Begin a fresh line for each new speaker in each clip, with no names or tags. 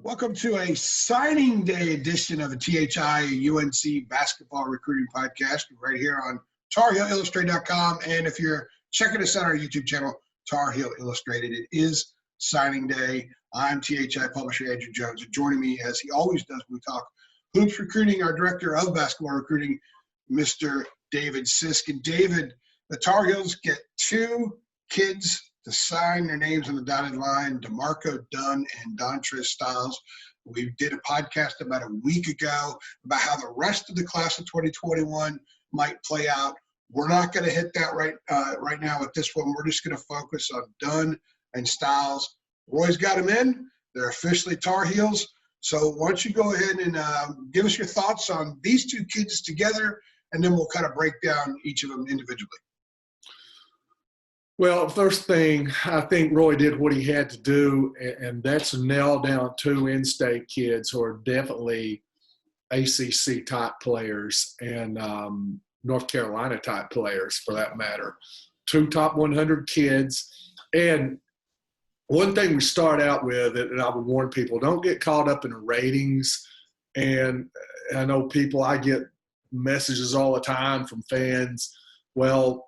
Welcome to a signing day edition of the THI UNC basketball recruiting podcast right here on TarHeelIllustrated.com. And if you're checking us out on our YouTube channel, Tar Heel Illustrated, it is signing day. I'm THI publisher Andrew Jones. And joining me, as he always does when we talk hoops recruiting, our director of basketball recruiting, Mr. David Sisk. And David, the Tar Heels get two kids to sign their names on the dotted line, DeMarco Dunn and Dontrez Styles. We did a podcast about a week ago about how the rest of the class of 2021 might play out. We're not going to hit that right now with this one. We're just going to focus on Dunn and Styles. Roy's got them in. They're officially Tar Heels. So why don't you go ahead and give us your thoughts on these two kids together, and then we'll kind of break down each of them individually.
Well, first thing, I think Roy did what he had to do, and that's nail down two in-state kids who are definitely ACC-type players and North Carolina-type players, for that matter. Two top 100 kids. And one thing we start out with, and I would warn people, don't get caught up in ratings. And I know I get messages all the time from fans, well,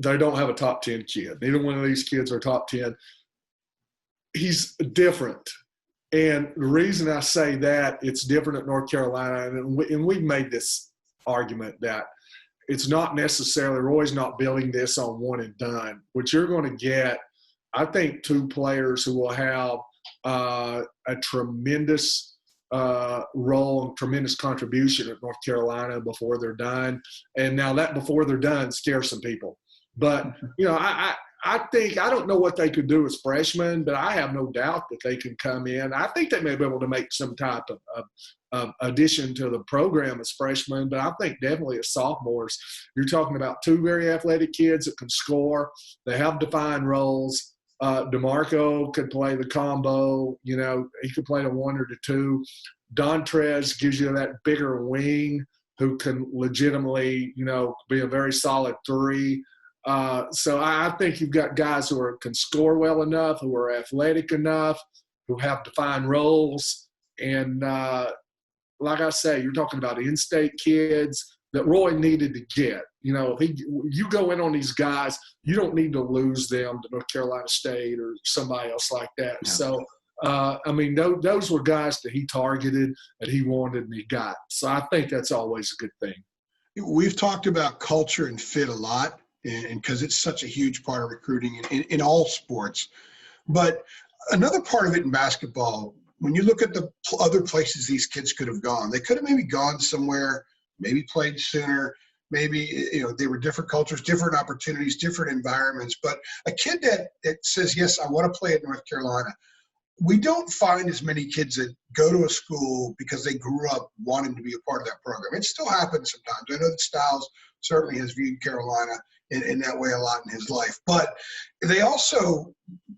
they don't have a top 10 kid. Neither one of these kids are top 10. He's different. And the reason I say that, it's different at North Carolina, and we've made this argument that it's not necessarily, Roy's not building this on one and done. What you're going to get, I think, two players who will have a tremendous role and tremendous contribution at North Carolina before they're done. And now that before they're done scares some people. But, I think, I don't know what they could do as freshmen, but I have no doubt that they can come in. I think they may be able to make some type of addition to the program as freshmen, but I think definitely as sophomores. You're talking about two very athletic kids that can score. They have defined roles. DeMarco could play the combo. He could play the one or the two. Dontrez gives you that bigger wing who can legitimately, be a very solid three. So I think you've got guys who can score well enough, who are athletic enough, who have defined roles. And like I say, you're talking about in-state kids that Roy needed to get. You go in on these guys, you don't need to lose them to North Carolina State or somebody else like that. Yeah. So, those were guys that he targeted, that he wanted, and he got. So I think that's always a good thing.
We've talked about culture and fit a lot, and because it's such a huge part of recruiting in all sports. But another part of it in basketball, when you look at the other places these kids could have gone, they could have maybe gone somewhere, maybe played sooner, maybe they were different cultures, different opportunities, different environments. But a kid that says, yes, I want to play at North Carolina, we don't find as many kids that go to a school because they grew up wanting to be a part of that program. It still happens sometimes. I know that Styles certainly has viewed Carolina in that way a lot in his life. But they also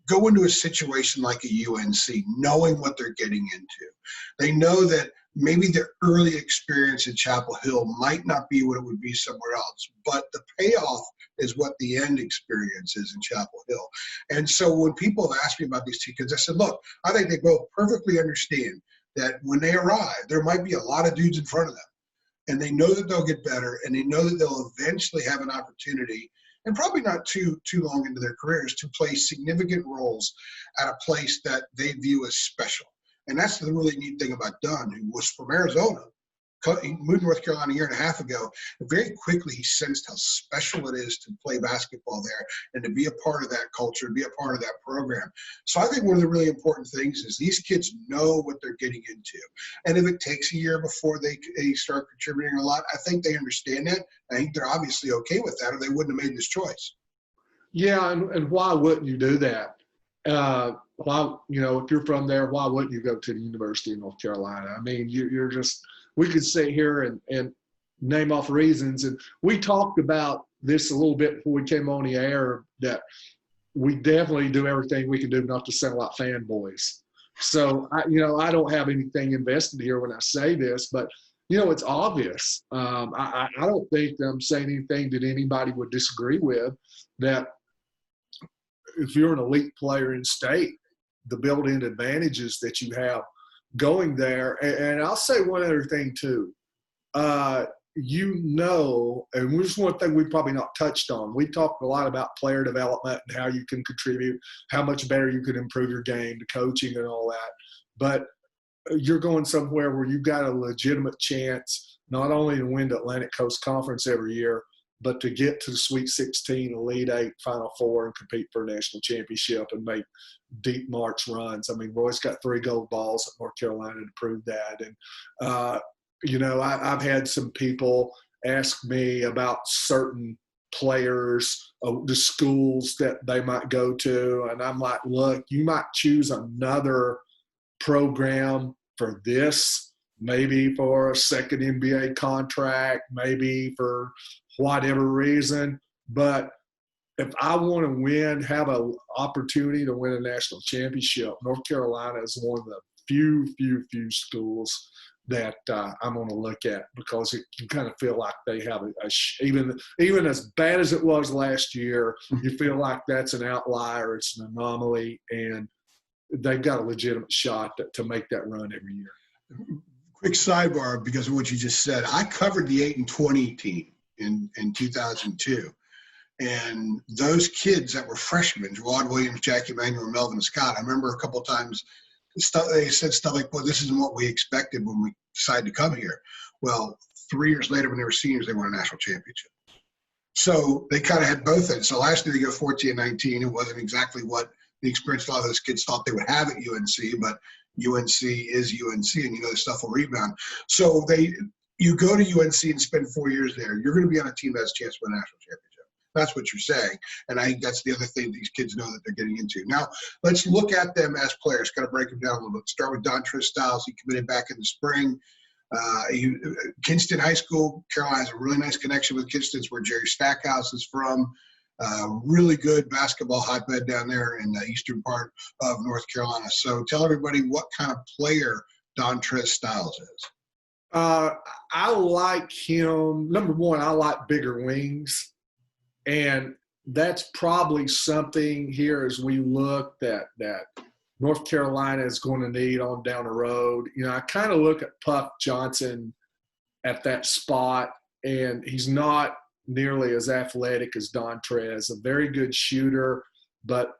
go into a situation like a UNC knowing what they're getting into. They know that maybe their early experience in Chapel Hill might not be what it would be somewhere else, but the payoff is what the end experience is in Chapel Hill. And so when people have asked me about these two kids, I said, look, I think they both perfectly understand that when they arrive, there might be a lot of dudes in front of them. And they know that they'll get better, and they know that they'll eventually have an opportunity, and probably not too long into their careers, to play significant roles at a place that they view as special. And that's the really neat thing about Dunn, who was from Arizona. He moved to North Carolina a year and a half ago. And very quickly, he sensed how special it is to play basketball there and to be a part of that culture, to be a part of that program. So I think one of the really important things is these kids know what they're getting into. And if it takes a year before they start contributing a lot, I think they understand that. I think they're obviously okay with that, or they wouldn't have made this choice.
Yeah, and why wouldn't you do that? Why, if you're from there, why wouldn't you go to the University of North Carolina? I mean, you're just – we could sit here and name off reasons. And we talked about this a little bit before we came on the air, that we definitely do everything we can do not to sound like fanboys. So, I don't have anything invested here when I say this, but, it's obvious. I don't think I'm saying anything that anybody would disagree with, that if you're an elite player in state, the built-in advantages that you have going there. And I'll say one other thing too. And this is one thing we've probably not touched on. We talked a lot about player development and how you can contribute, how much better you can improve your game, the coaching and all that. But you're going somewhere where you've got a legitimate chance not only to win the Atlantic Coast Conference every year, but to get to the Sweet 16, Elite 8, Final Four, and compete for a national championship and make deep March runs. I mean, Roy's got 3 gold balls at North Carolina to prove that. And, I've had some people ask me about certain players, the schools that they might go to. And I'm like, look, you might choose another program for this, maybe for a second NBA contract, maybe for whatever reason. But if I want to win, have an opportunity to win a national championship, North Carolina is one of the few schools that I'm going to look at, because you kind of feel like they have even as bad as it was last year, you feel like that's an outlier, it's an anomaly, and they've got a legitimate shot to make that run every year.
Quick sidebar, because of what you just said. I covered the 8-20 team in 2002. And those kids that were freshmen, Jawad Williams, Jackie Emanuel, and Melvin Scott, I remember a couple of times they said stuff like, well, this isn't what we expected when we decided to come here. Well, 3 years later, when they were seniors, they won a national championship. So they kind of had both ends. So last year they go 14-19. It wasn't exactly what the experience a lot of those kids thought they would have at UNC, but UNC is UNC, and the stuff will rebound. So you go to UNC and spend 4 years there, you're going to be on a team that has a chance to win a national championship. That's what you're saying. And I think that's the other thing these kids know that they're getting into. Now, let's look at them as players, kind of break them down a little bit. Start with Dontrez Styles. He committed back in the spring. Kinston High School, Carolina has a really nice connection with Kinston. It's where Jerry Stackhouse is from. Really good basketball hotbed down there in the eastern part of North Carolina. So tell everybody what kind of player Dontrez Styles is.
I like him. Number one, I like bigger wings. And that's probably something here as we look that North Carolina is going to need on down the road. I kind of look at Puff Johnson at that spot, and he's not nearly as athletic as Dontrez, a very good shooter, but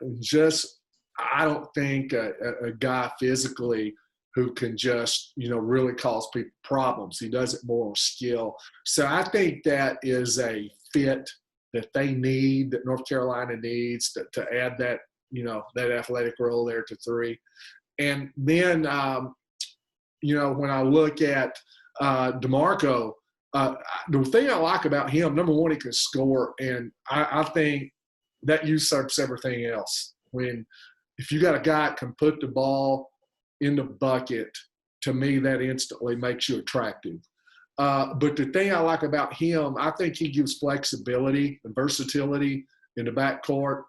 I don't think a guy physically who can just, really cause people problems. He does it more on skill. So I think that is a fit that they need, that North Carolina needs to add that, that athletic role there to 3. And then, when I look at DeMarco, the thing I like about him, number one, he can score. And I think that usurps everything else. If you got a guy that can put the ball in the bucket, to me, that instantly makes you attractive. But the thing I like about him, I think he gives flexibility and versatility in the backcourt,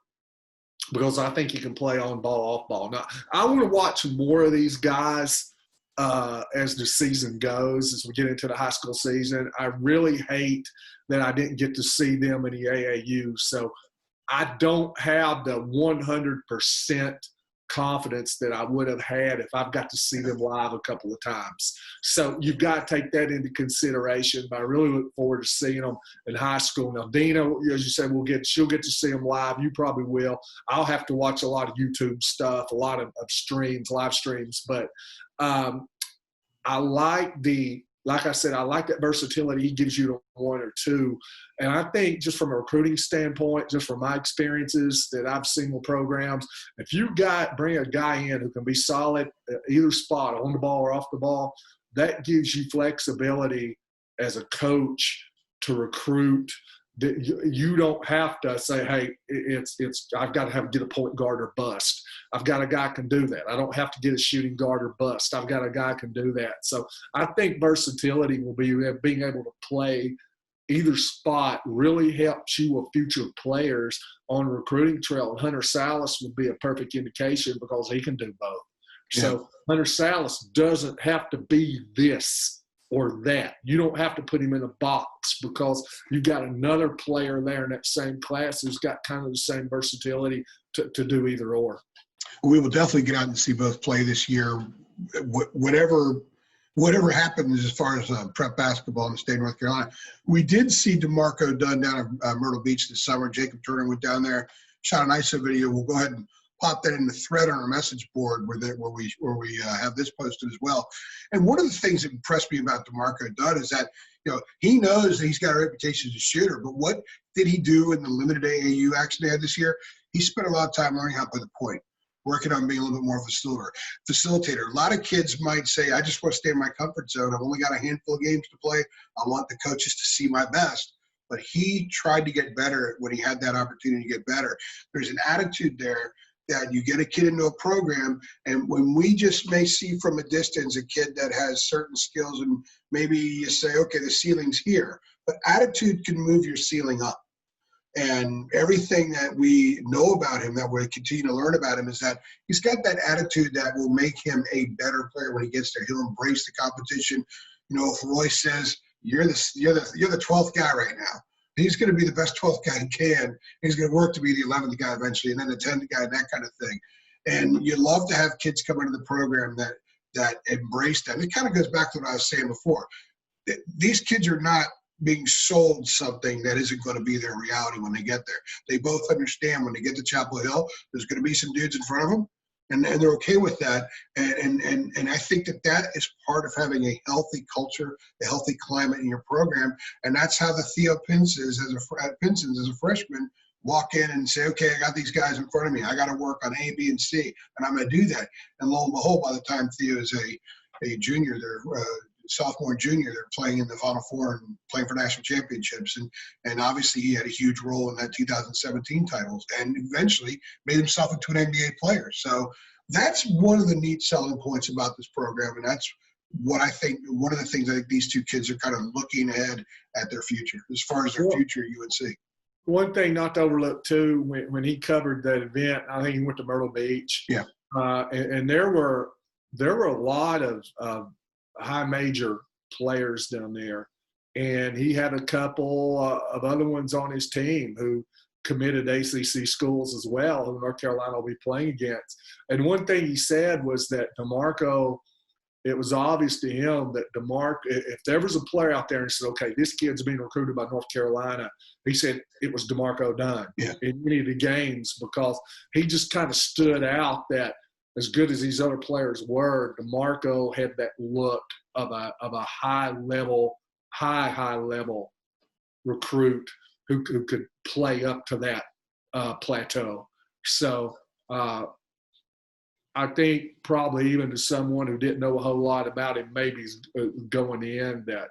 because I think he can play on ball, off ball. Now, I want to watch more of these guys as the season goes, as we get into the high school season. I really hate that I didn't get to see them in the AAU. So I don't have the 100% confidence that I would have had if I've got to see them live a couple of times. So you've got to take that into consideration. But I really look forward to seeing them in high school. Now, Dina, as you said, she'll get to see them live. You probably will. I'll have to watch a lot of YouTube stuff, a lot of live streams. But I like I said, I like that versatility he gives you to 1 or 2. And I think just from a recruiting standpoint, just from my experiences that I've seen with programs, if you bring a guy in who can be solid at either spot, on the ball or off the ball, that gives you flexibility as a coach to recruit. You don't have to say, hey, I've got to get a point guard or bust. I've got a guy who can do that. I don't have to get a shooting guard or bust. I've got a guy who can do that. So I think versatility will be being able to play either spot really helps you with future players on a recruiting trail. And Hunter Salas would be a perfect indication because he can do both. Yeah. So Hunter Salas doesn't have to be this or that. You don't have to put him in a box, because you've got another player there in that same class who's got kind of the same versatility to do either or.
We will definitely get out and see both play this year. whatever happens as far as prep basketball in the state of North Carolina. We did see DeMarco Dunn down at Myrtle Beach this summer. Jacob Turner went down there, shot an ISO video. We'll go ahead and pop that in the thread on our message board where we have this posted as well. And one of the things that impressed me about DeMarco Dunn is that, he knows that he's got a reputation as a shooter, but what did he do in the limited AAU action they had this year? He spent a lot of time learning how to play the point, working on being a little bit more of a facilitator. A lot of kids might say, I just want to stay in my comfort zone. I've only got a handful of games to play. I want the coaches to see my best. But he tried to get better when he had that opportunity to get better. There's an attitude there that you get a kid into a program, and when we just may see from a distance a kid that has certain skills, and maybe you say, okay, the ceiling's here. But attitude can move your ceiling up. And everything that we know about him, that we continue to learn about him, is that he's got that attitude that will make him a better player when he gets there. He'll embrace the competition. If Roy says you're the 12th guy right now, he's going to be the best 12th guy he can. He's going to work to be the 11th guy eventually, and then the 10th guy, that kind of thing. And you love to have kids come into the program that embrace that. And it kind of goes back to what I was saying before. These kids are not being sold something that isn't going to be their reality when they get there. They both understand when they get to Chapel Hill, there's going to be some dudes in front of them, and they're okay with that. And I think that is part of having a healthy culture, a healthy climate in your program. And that's how the Theo Pinsons as a freshman walk in and say, okay, I got these guys in front of me. I got to work on A, B, and C, and I'm going to do that. And lo and behold, by the time Theo is a junior, they're sophomore and junior, they're playing in the Final Four and playing for national championships. And obviously he had a huge role in that 2017 titles and eventually made himself into an NBA player. So that's one of the neat selling points about this program. And that's what I think, one of the things I think these two kids are kind of looking ahead at their future, as far as their future at UNC.
One thing not to overlook too, when he covered that event, I think he went to Myrtle Beach.
Yeah.
And there were a lot of high major players down there, and he had a couple of other ones on his team who committed ACC schools as well, who North Carolina will be playing against. And one thing he said was that DeMarco, it was obvious to him that DeMarco, if there was a player out there and said, okay, this kid's being recruited by North Carolina, he said it was DeMarco Dunn in many of the games, because he just kind of stood out that as good as these other players were, DeMarco had that look of a high level recruit who could play up to that plateau. So I think probably even to someone who didn't know a whole lot about him, maybe going in, that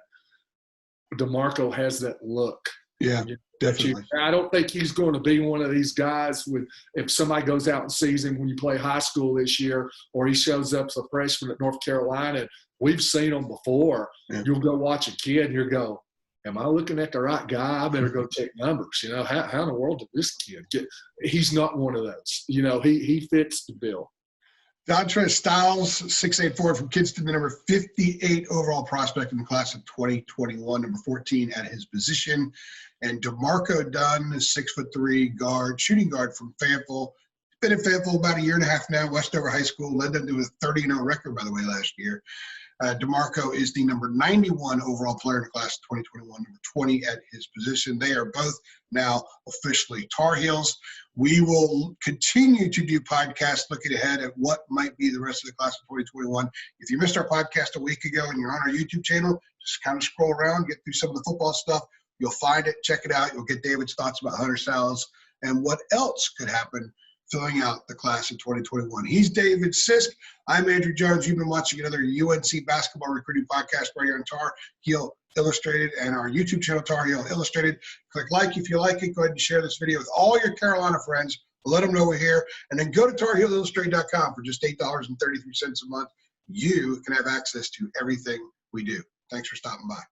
DeMarco has that look.
Yeah, definitely.
I don't think he's going to be one of these guys if somebody goes out and sees him when you play high school this year, or he shows up as a freshman at North Carolina. We've seen him before. Yeah. You'll go watch a kid and you'll go, am I looking at the right guy? I better go check numbers. How in the world did this kid get? He's not one of those. He fits the bill.
Dontrez Styles, 6'8" from Kinston, the number 58 overall prospect in the class of 2021, number 14 at his position. And DeMarco Dunn, 6'3" guard, shooting guard from Fayetteville. Been in Fayetteville about a year and a half now, Westover High School, led them to a 30-0 record, by the way, last year. DeMarco is the number 91 overall player in the class of 2021, number 20 at his position. They are both now officially Tar Heels. We will continue to do podcasts looking ahead at what might be the rest of the class of 2021. If you missed our podcast a week ago and you're on our YouTube channel, just kind of scroll around, get through some of the football stuff. You'll find it. Check it out. You'll get David's thoughts about Hunter Sallis and what else could happen filling out the class of 2021. He's David Sisk. I'm Andrew Jones. You've been watching another UNC basketball recruiting podcast right here on Tar Heel Illustrated and our YouTube channel, Tar Heel Illustrated. Click like if you like it. Go ahead and share this video with all your Carolina friends. Let them know we're here. And then go to TarHeelIllustrated.com for just $8.33 a month. You can have access to everything we do. Thanks for stopping by.